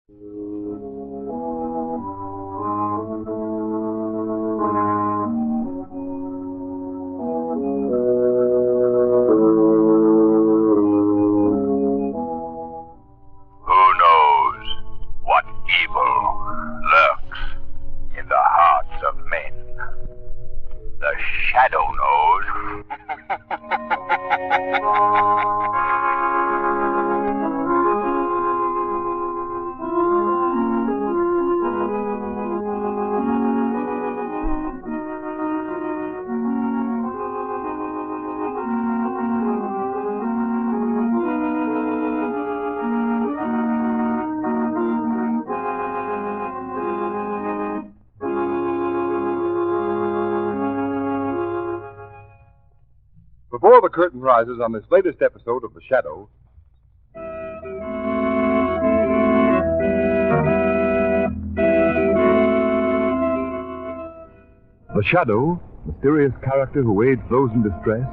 Shadow knows. Before the curtain rises on this latest episode of The Shadow, The Shadow, mysterious character who aids those in distress,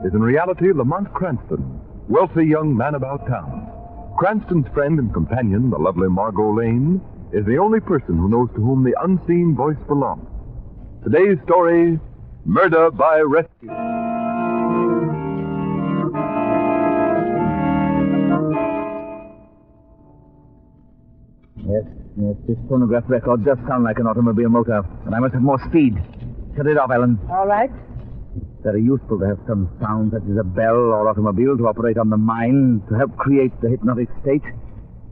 is in reality Lamont Cranston, wealthy young man about town. Cranston's friend and companion, the lovely Margot Lane, is the only person who knows to whom the unseen voice belongs. Today's story, Murder by Rescue. Yes, this phonograph record does sound like an automobile motor, and I must have more speed. Shut it off, Ellen. All right. It's very useful to have some sound such as a bell or automobile to operate on the mind, to help create the hypnotic state.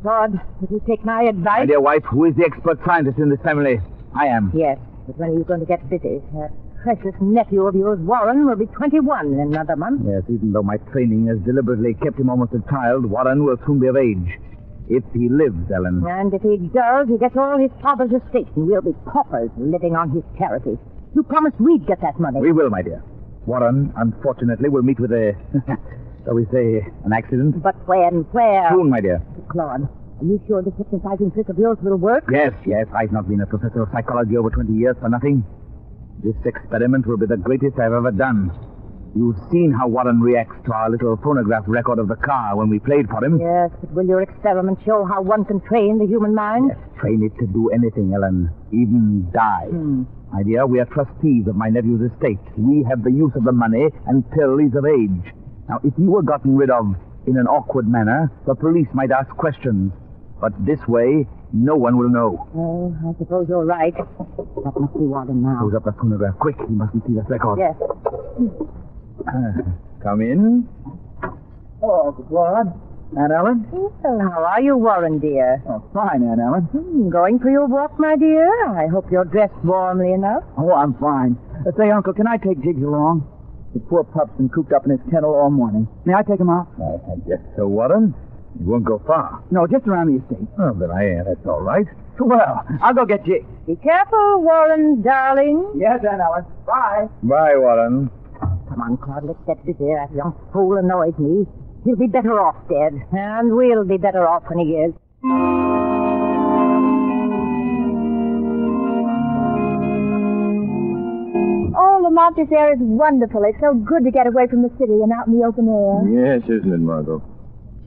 Claude, would you take my advice? My dear wife, who is the expert scientist in this family? I am. Yes, but when are you going to get busy? That precious nephew of yours, Warren, will be 21 in another month. Yes, even though my training has deliberately kept him almost a child, Warren will soon be of age. If he lives, Ellen. And if he does, he gets all his father's estate, and we'll be paupers living on his charity. You promised we'd get that money. We will, my dear. Warren, unfortunately, will meet with a, shall we say, an accident. But when? Where? Soon, my dear. Claude, are you sure this hypnotizing trick of yours will work? Yes. I've not been a professor of psychology over 20 years for nothing. This experiment will be the greatest I've ever done. You've seen how Warren reacts to our little phonograph record of the car when we played for him. Yes, but will your experiment show how one can train the human mind? Yes, train it to do anything, Ellen. Even die. My dear, we are trustees of my nephew's estate. We have the use of the money until he's of age. Now, if you were gotten rid of in an awkward manner, the police might ask questions. But this way, no one will know. Oh, I suppose you're right. That must be Warren now. Close up the phonograph. Quick, he mustn't see this record. Yes. Come in. Oh, Claude. Aunt Ellen? Well, how are you, Warren, dear? Oh, fine, Aunt Ellen. Going for your walk, my dear? I hope you're dressed warmly enough. Oh, I'm fine. Say, Uncle, can I take Jiggs along? The poor pup's been cooped up in his kennel all morning. May I take him out? I guess so, Warren. You won't go far. No, just around the estate. Oh, then that's all right. Well, I'll go get Jiggs. Be careful, Warren, darling. Yes, Aunt Ellen. Bye. Bye, Warren. Come on, Claude, let's get busy. That young fool annoys me. He'll be better off dead, and we'll be better off when he is. Oh, Lamont, this air is wonderful. It's so good to get away from the city and out in the open air. Yes, isn't it, Margot?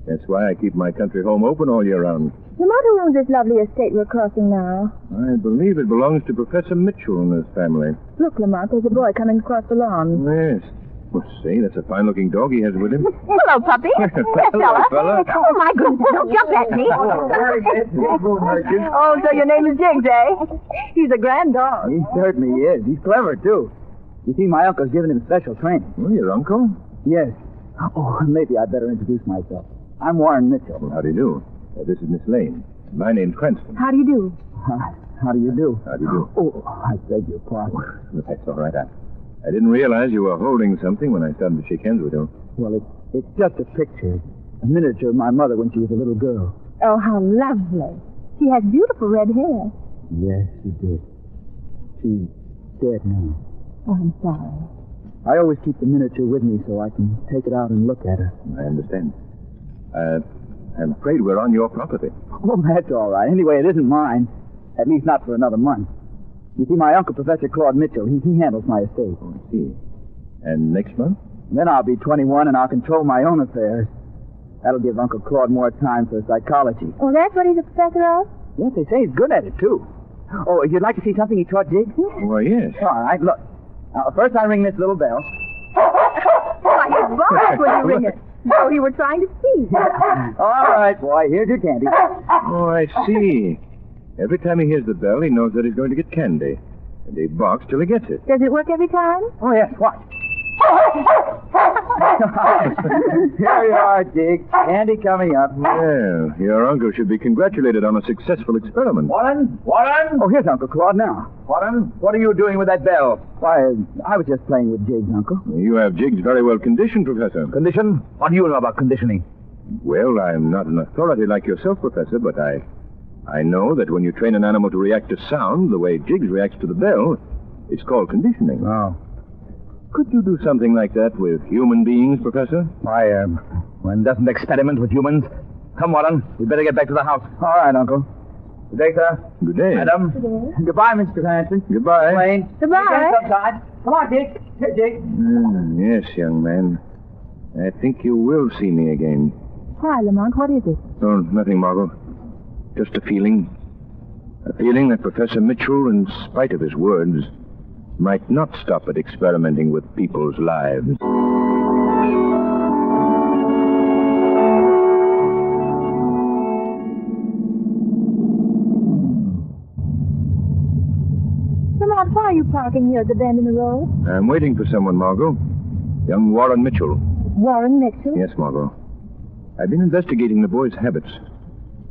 That's why I keep my country home open all year round. Lamont, who owns this lovely estate we're crossing now? I believe it belongs to Professor Mitchell and his family. Look, Lamont, there's a boy coming across the lawn. Yes. Well, say, that's a fine-looking dog he has with him. Hello, puppy. Hello, fella. Oh, my goodness, don't jump at me. Oh, so your name is Jiggs, eh? He's a grand dog. He certainly is. He's clever, too. You see, my uncle's given him special training. Well, your uncle? Yes. Oh, maybe I'd better introduce myself. I'm Warren Mitchell. Well, how do you do? This is Miss Lane. My name's Cranston. How do you do? How do you do? How do you do? Oh, I beg your pardon. That's all right. I didn't realize you were holding something when I started to shake hands with you. Well, it's just a picture. A miniature of my mother when she was a little girl. Oh, how lovely. She has beautiful red hair. Yes, she did. She's dead now. Oh, I'm sorry. I always keep the miniature with me so I can take it out and look at her. I understand. I'm afraid we're on your property. Oh, that's all right. Anyway, it isn't mine. At least not for another month. You see, my uncle, Professor Claude Mitchell, he handles my estate. Oh, I see. And next month? Then I'll be 21 and I'll control my own affairs. That'll give Uncle Claude more time for psychology. Oh, that's what he's a professor of? Yes, they say he's good at it, too. Oh, you'd like to see something he taught Jiggs? Why, yes. All right, look. First I ring this little bell. Why, you barked when you ring it. So you were trying to speak. All right, boy, here's your candy. Oh, I see. Every time he hears the bell, he knows that he's going to get candy. And he barks till he gets it. Does it work every time? Oh, yes, watch. Here you are, Jiggs. Candy coming up. Well, your uncle should be congratulated on a successful experiment. Warren? Oh, here's Uncle Claude now. Warren, what are you doing with that bell? Why, I was just playing with Jiggs, Uncle. You have Jiggs very well conditioned, Professor. Condition? What do you know about conditioning? Well, I'm not an authority like yourself, Professor, but I know that when you train an animal to react to sound the way Jiggs reacts to the bell, it's called conditioning. Oh. Could you do something like that with human beings, Professor? Why, one doesn't experiment with humans. Come, Warren, we'd better get back to the house. All right, Uncle. Good day, sir. Good day. Madam. Good day. Goodbye, Mr. Cranston. Goodbye. Wayne. Goodbye. Sometime. Come on, Dick. Here, Dick. Yes, young man. I think you will see me again. Why, Lamont, what is it? Oh, nothing, Margot. Just a feeling. A feeling that Professor Mitchell, in spite of his words, might not stop at experimenting with people's lives. Lamont, why are you parking here at the bend in the road? I'm waiting for someone, Margot. Young Warren Mitchell. Warren Mitchell? Yes, Margot. I've been investigating the boy's habits.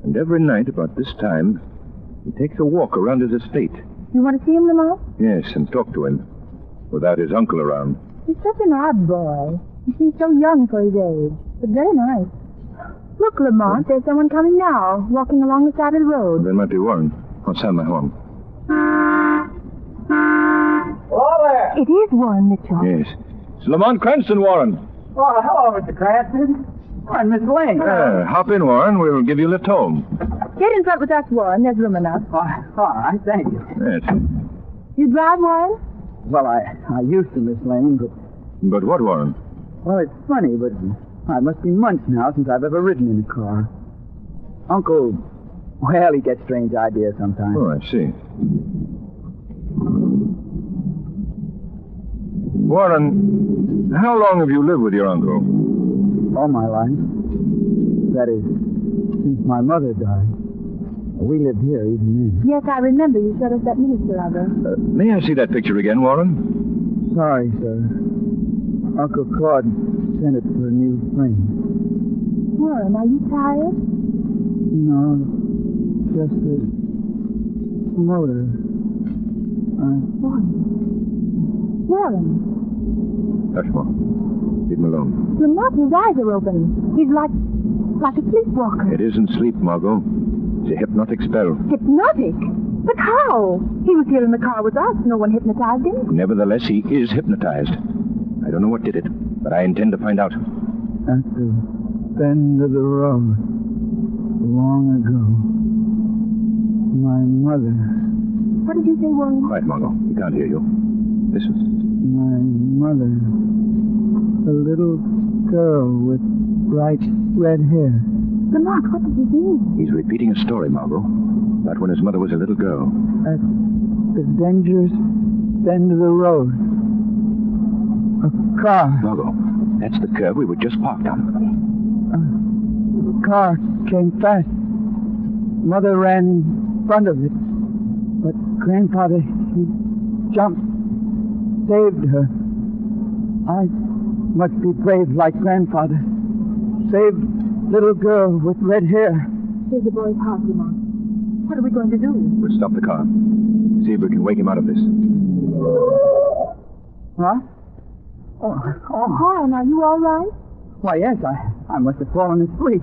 And every night about this time, he takes a walk around his estate. You want to see him, Lamont? Yes, and talk to him. Without his uncle around. He's such an odd boy. He seems so young for his age, but very nice. Look, Lamont, there's someone coming now, walking along the side of the road. There might be Warren. I'll sound my horn. Hello there. It is Warren Mitchell. Yes. It's Lamont Cranston, Warren. Oh, hello, Mr. Cranston. I'm Miss Lane. Hop in, Warren. We'll give you a lift home. Get in front with us, Warren. There's room enough. All right, thank you. Yes. You drive, Warren? Well, I used to, Miss Lane, but... But what, Warren? Well, it's funny, but it must be months now since I've ever ridden in a car. Uncle, well, he gets strange ideas sometimes. Oh, I see. Warren, how long have you lived with your uncle? All my life. That is, since my mother died. We lived here even then. Yes, I remember you showed us that miniature of her. May I see that picture again, Warren? Sorry, sir. Uncle Claude sent it for a new frame. Warren, are you tired? No, just the motor. Warren. Hush, Mom. Leave him alone. Lamont, his eyes are open. He's like a sleepwalker. It isn't sleep, Margot. It's a hypnotic spell. Hypnotic? But how? He was here in the car with us. No one hypnotized him. Nevertheless, he is hypnotized. I don't know what did it, but I intend to find out. At the bend of the road, long ago, my mother... What did you say, Warren? Quiet, Margot. He can't hear you. Listen. My mother, a little girl with bright red hair. Lamont, what does he mean? He's repeating a story, Margot, about when his mother was a little girl. At the dangerous bend of the road, a car. Margot, that's the curve we were just parked on. A car came fast. Mother ran in front of it, but Grandfather, he jumped, saved her. I must be brave like Grandfather. Saved little girl with red hair. Here's the boy's heart, Lamont. What are we going to do? We'll stop the car. See if we can wake him out of this. Huh? Warren, are you all right? Why, yes, I must have fallen asleep.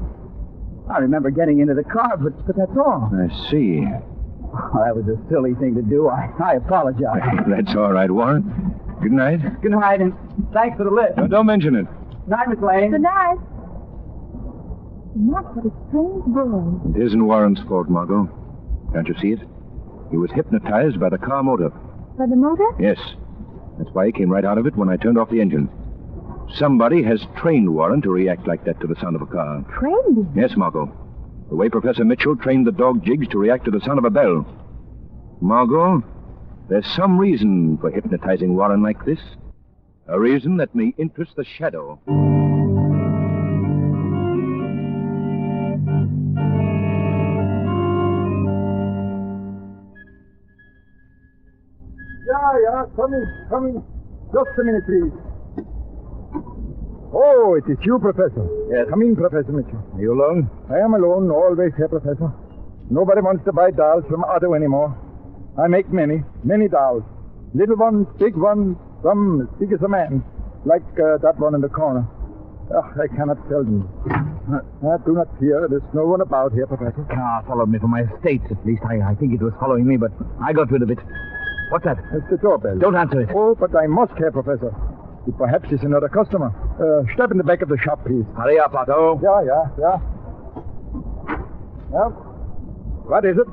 I remember getting into the car, but that's all. I see. Oh, that was a silly thing to do. I apologize. That's all right, Warren. Good night. Good night, and thanks for the lift. No, don't mention it. Good night, Miss Lane. Good night. Lamont, what a strange boy. It isn't Warren's fault, Margot. Can't you see it? He was hypnotized by the car motor. By the motor? Yes. That's why he came right out of it when I turned off the engine. Somebody has trained Warren to react like that to the sound of a car. Trained him? Yes, Margot. The way Professor Mitchell trained the dog Jiggs to react to the sound of a bell. Margot, there's some reason for hypnotizing Warren like this. A reason that may interest the Shadow. Yeah, coming. Just a minute, please. Oh, it is you, Professor. Yes. Come in, Professor Mitchell. Are you alone? I am alone, always here, Professor. Nobody wants to buy dolls from Otto anymore. I make many dolls. Little ones, big ones, some as big as a man. Like that one in the corner. I cannot sell them. Do not fear. There's no one about here, Professor. The car followed me from my estates, at least. I think it was following me, but I got rid of it. What's that? It's the doorbell. Don't answer it. Oh, but I must care, Professor. It perhaps is another customer. Step in the back of the shop, please. Hurry up, Otto. Yeah. What is it?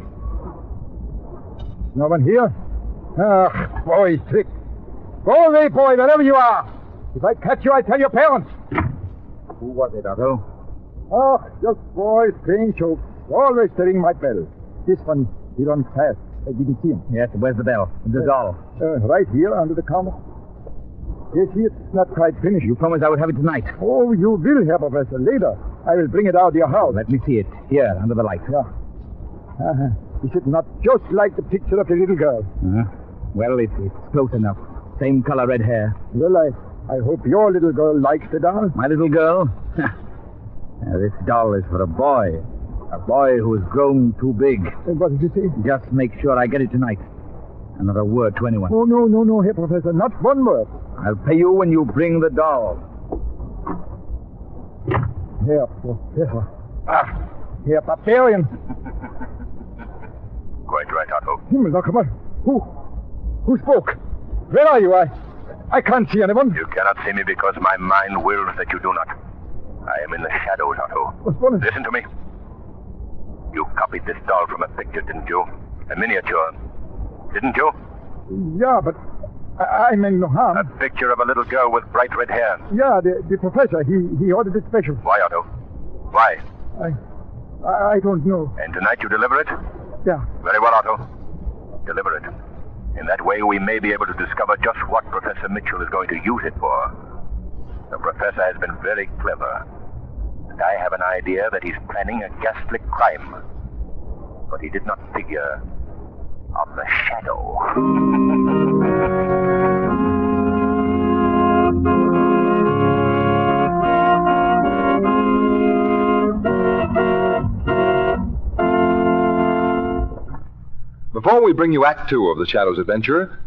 No one here? Boy, trick. Go away, boy, wherever you are. If I catch you, I tell your parents. Who was it, Otto? Just boys playing jokes. Always to ring my bell. This one, he runs fast. I didn't see him. Yes, where's the bell? The doll. Right here, under the counter. You see, it's not quite finished. You promised I would have it tonight. Oh, you will, Herr Professor. Later, I will bring it out of your house. Let me see it. Here, under the light. Yeah. Is it not just like the picture of the little girl? Well, it's close enough. Same color red hair. Well, I hope your little girl likes the doll. My little girl? This doll is for a boy. A boy who has grown too big. What did you say? Just make sure I get it tonight. Another word to anyone. Oh, no, Herr Professor. Not one word. I'll pay you when you bring the doll. Herr Professor. Herr Barbarian. Quite right, Otto. Himmel, now come on. Who spoke? Where are you? I can't see anyone. You cannot see me because my mind wills that you do not. I am in the shadows, Otto. What's wrong? Listen to me. You copied this doll from a picture, didn't you? A miniature. Didn't you? Yeah, but I meant no harm. A picture of a little girl with bright red hair. Yeah, the professor, he ordered it special. Why, Otto? Why? I don't know. And tonight you deliver it? Yeah. Very well, Otto. Deliver it. In that way, we may be able to discover just what Professor Mitchell is going to use it for. The professor has been very clever. And I have an idea that he's planning a ghastly crime. But he did not figure on the shadow. Before we bring you Act 2 of The Shadow's Adventure,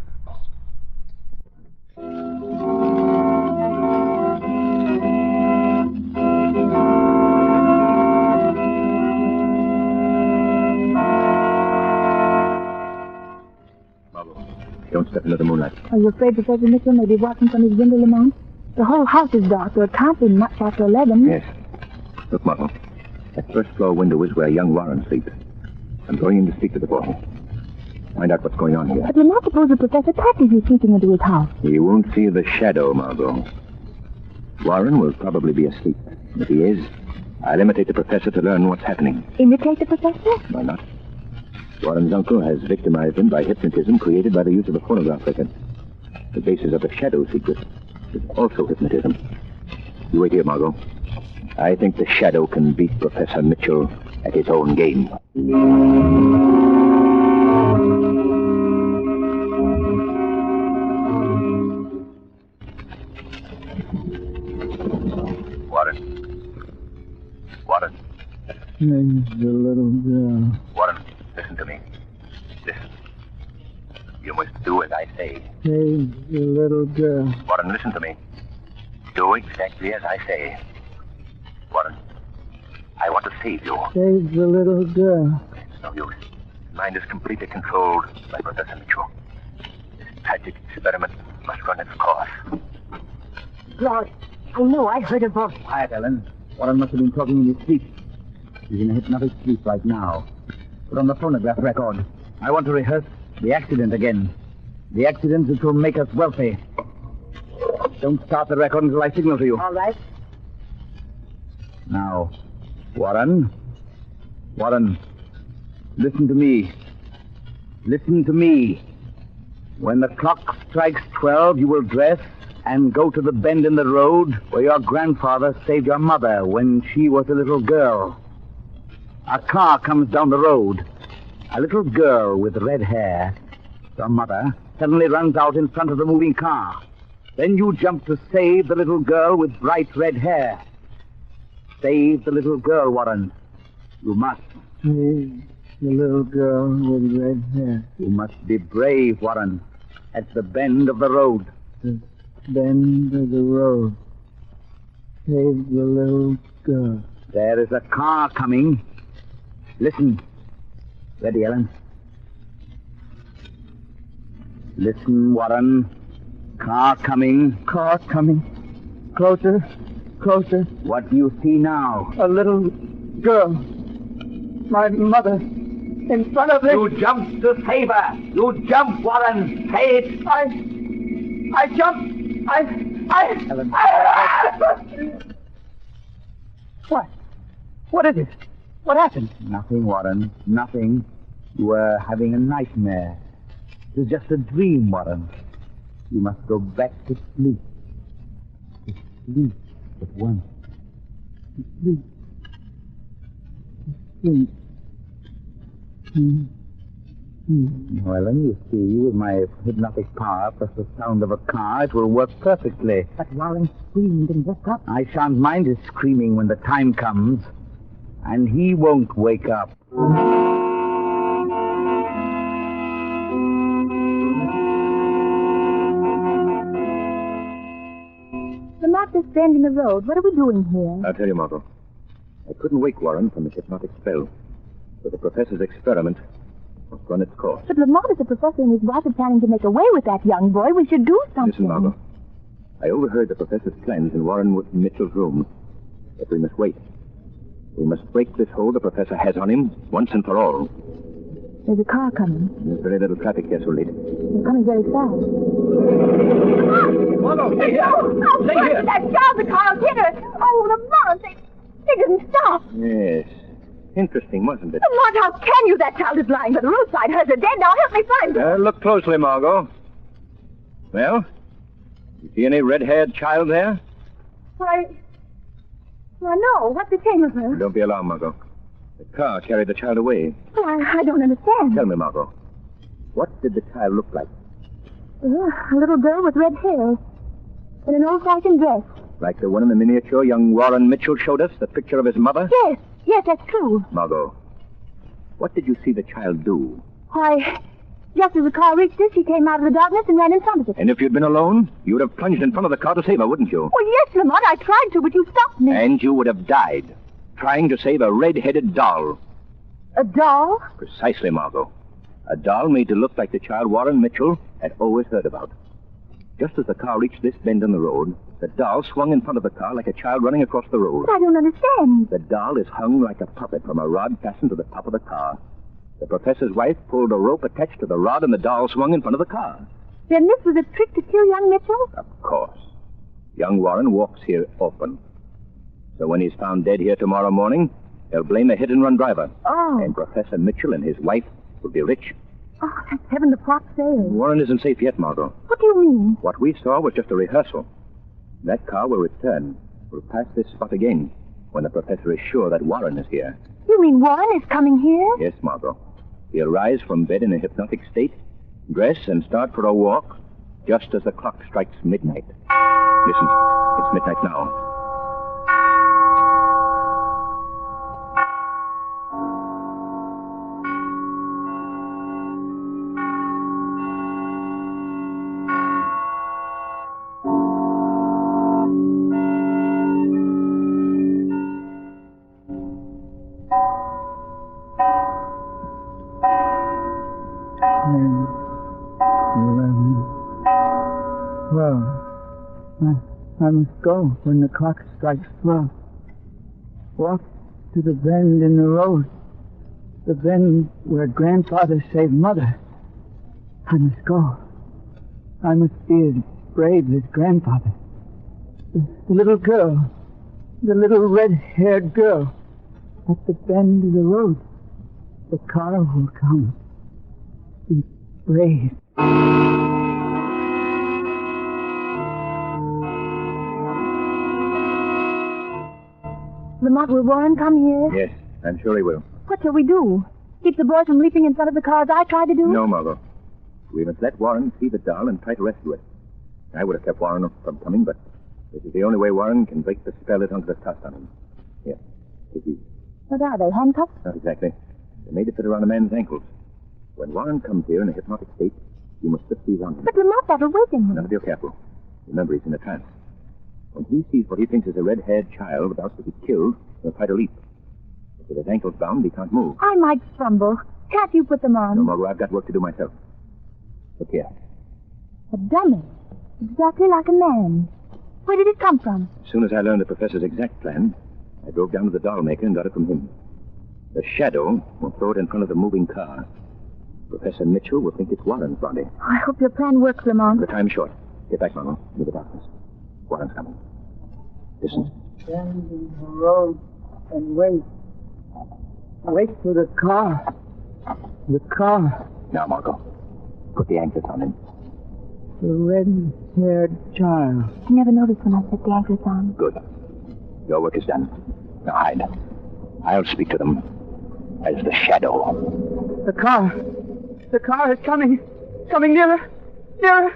Don't step into the moonlight. Are you afraid Professor Mitchell may be watching from his window, Lamont? The whole house is dark, so it can't be much after 11. Yes. Look, Margot. That first floor window is where young Warren sleeps. I'm going in to speak to the boy. Find out what's going on here. But you're not supposed to Professor catches you sneaking into his house. He won't see the shadow, Margot. Warren will probably be asleep. If he is, I'll imitate the professor to learn what's happening. Imitate the professor? Why not? Warren's uncle has victimized him by hypnotism created by the use of a phonograph record. The basis of the shadow secret is also hypnotism. You wait here, Margot. I think the shadow can beat Professor Mitchell at his own game. Warren. There's a little girl. Warren, listen to me. Listen. You must do as I say. There's a little girl. Warren, listen to me. Do exactly as I say. Warren, I want to save you. There's a little girl. It's no use. Mind is completely controlled by Professor Mitchell. This tragic experiment must run its course. Lord, I know I heard a voice. Quiet, Ellen. Warren must have been talking in his sleep. He's in a hypnotic sleep right now. Put on the phonograph record. I want to rehearse the accident again. The accident which will make us wealthy. Don't start the record until I signal to you. All right. Now, Warren, Warren, listen to me. Listen to me. When the clock strikes 12, you will dress and go to the bend in the road where your grandfather saved your mother when she was a little girl. A car comes down the road. A little girl with red hair, your mother, suddenly runs out in front of the moving car. Then you jump to save the little girl with bright red hair. Save the little girl, Warren. You must. Save the little girl with red hair. You must be brave, Warren. At the bend of the road. The bend of the road. Save the little girl. There is a car coming. Listen. Ready, Ellen? Listen, Warren. Car coming. Car coming. Closer. Closer. What do you see now? A little girl. My mother. In front of it. You jumped to save her. You jumped, Warren. Say it. I jumped. Ellen. What? What is it? What happened? Nothing, Warren. Nothing. You were having a nightmare. It was just a dream, Warren. You must go back to sleep. To sleep at once. To sleep. To sleep. Now, Ellen, you see, with my hypnotic power plus the sound of a car, it will work perfectly. But Warren screamed and woke up. I shan't mind his screaming when the time comes. And he won't wake up. The map is bend in the road. What are we doing here? I'll tell you, Margot. I couldn't wake Warren from his hypnotic spell. So the professor's experiment must run its course. But Lamont is a professor and his wife are planning to make away with that young boy. We should do something. Listen, Margot. I overheard the professor's plans in Warren Mitchell's room. But we must wait. We must break this hold the professor has on him once and for all. There's a car coming. There's very little traffic here, so late. They're coming very fast. Margot, stay here! Oh, Stay here! that child, the car hit her. Oh, Lamont, they didn't stop. Yes. Interesting, wasn't it? Lamont, how can you? That child is lying by the roadside. Hers are dead. Now help me find her. Look closely, Margot. Well, you see any red-haired child there? Why, no. What became of her? Don't be alarmed, Margot. The car carried the child away. Oh, I don't understand. Tell me, Margot. What did the child look like? A little girl with red hair. In an old-fashioned dress. Like the one in the miniature young Warren Mitchell showed us, the picture of his mother? Yes, that's true. Margot, what did you see the child do? Why, just as the car reached us, she came out of the darkness and ran in front of it. And if you'd been alone, you would have plunged in front of the car to save her, wouldn't you? Oh, yes, Lamont, I tried to, but you stopped me. And you would have died, trying to save a red-headed doll. A doll? Precisely, Margot. A doll made to look like the child Warren Mitchell had always heard about. Just as the car reached this bend in the road, the doll swung in front of the car like a child running across the road. But I don't understand. The doll is hung like a puppet from a rod fastened to the top of the car. The professor's wife pulled a rope attached to the rod, and the doll swung in front of the car. Then this was a trick to kill young Mitchell? Of course. Young Warren walks here often. So when he's found dead here tomorrow morning, they'll blame a hit-and-run driver. Oh. And Professor Mitchell and his wife will be rich. Oh, thank heaven the plot failed. Warren isn't safe yet, Margot. What do you mean? What we saw was just a rehearsal. That car will return. We'll pass this spot again when the professor is sure that Warren is here. You mean Warren is coming here? Yes, Margot. He'll rise from bed in a hypnotic state, dress, and start for a walk just as the clock strikes midnight. Listen, it's midnight now. I must go when the clock strikes 12. Walk to the bend in the road. The bend where grandfather saved mother. I must go. I must be as brave as grandfather. The little girl. The little red-haired girl. At the bend of the road. The car will come. Be brave. Lamont, will Warren come here? Yes, I'm sure he will. What shall we do? Keep the boys from leaping in front of the car as I tried to do? No, Margot. We must let Warren see the doll and try to rescue it. I would have kept Warren from coming, but this is the only way Warren can break the spell that Uncle has cast on him. Here, take these. What are they, handcuffs? Not exactly. They're made to fit around a man's ankles. When Warren comes here in a hypnotic state, you must slip these on him. But Lamont, that'll waken him. None of you careful. Remember, he's in a trance. When he sees what he thinks is a red-haired child about to be killed, he'll try to leap. But with his ankles bound, he can't move. I might fumble. Can't you put them on? No, Margot, I've got work to do myself. Look here. A dummy. Exactly like a man. Where did it come from? As soon as I learned the professor's exact plan, I drove down to the doll maker and got it from him. The shadow will throw it in front of the moving car. Professor Mitchell will think it's Warren's body. I hope your plan works, Lamont. The time's short. Get back, Margot, into the darkness. Warren's coming. Listen. Stand in the road and wait. Wait for the car. The car. Now, Margot, put the anklets on him. The red-haired child. I never noticed when I set the anklets on. Good. Your work is done. Now hide. I'll speak to them as the shadow. The car. The car is coming. Coming nearer. Nearer.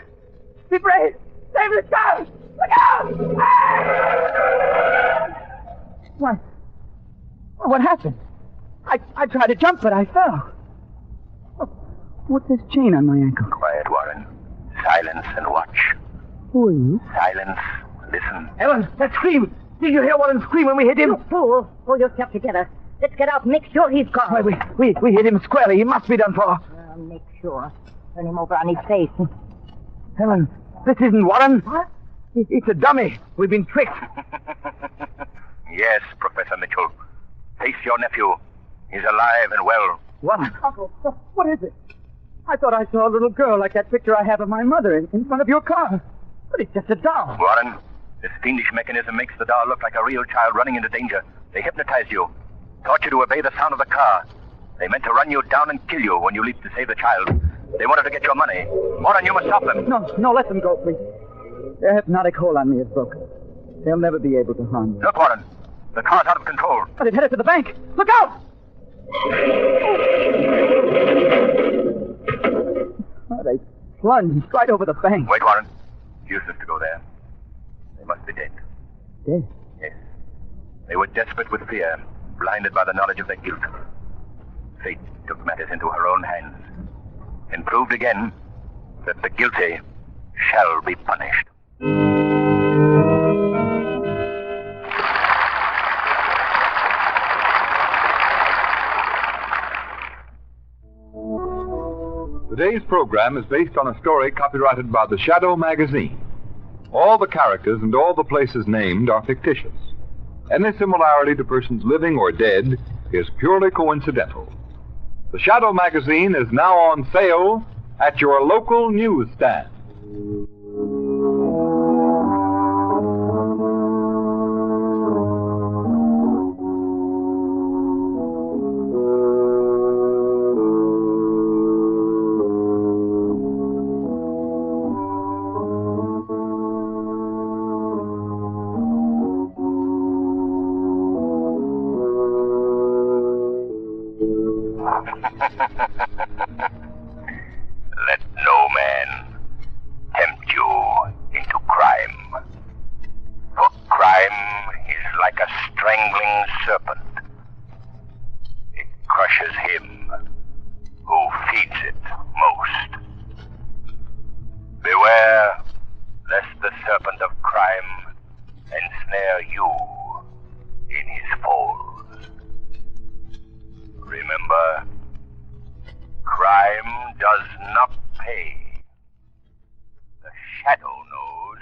Be brave. Save the child. Look out! What? What happened? I tried to jump, but I fell. What's this chain on my ankle? Quiet, Warren. Silence and watch. Who are you? Silence. Listen. Ellen, that scream! Did you hear Warren scream when we hit him? You fool! Pull yourself together. Let's get out and make sure he's gone. Why, we hit him squarely. He must be done for. Make sure. Turn him over on his face. Ellen, this isn't Warren. What? It's a dummy. We've been tricked. Yes, Professor Mitchell. Face your nephew. He's alive and well. Warren? Uncle, what is it? I thought I saw a little girl like that picture I have of my mother in front of your car. But it's just a doll. Warren, this fiendish mechanism makes the doll look like a real child running into danger. They hypnotize you, taught you to obey the sound of the car. They meant to run you down and kill you when you leaped to save the child. They wanted to get your money. Warren, you must stop them. No, let them go, please. Their hypnotic hold on me is broken. They'll never be able to harm me. Look, Warren. The car's out of control. But it headed to the bank. Look out! Oh, they plunged right over the bank. Wait, Warren. It's useless to go there. They must be dead. Dead? Yes. They were desperate with fear, blinded by the knowledge of their guilt. Fate took matters into her own hands and proved again that the guilty shall be punished. Today's program is based on a story copyrighted by the Shadow magazine. All the characters and all the places named are fictitious. Any similarity to persons living or dead is purely coincidental. The Shadow magazine is now on sale at your local newsstand. Let no man tempt you into crime. For crime is like a strangling serpent. It crushes him who feeds it most. Beware lest the serpent of crime ensnare you in his folds. Remember, crime does not pay. The shadow knows.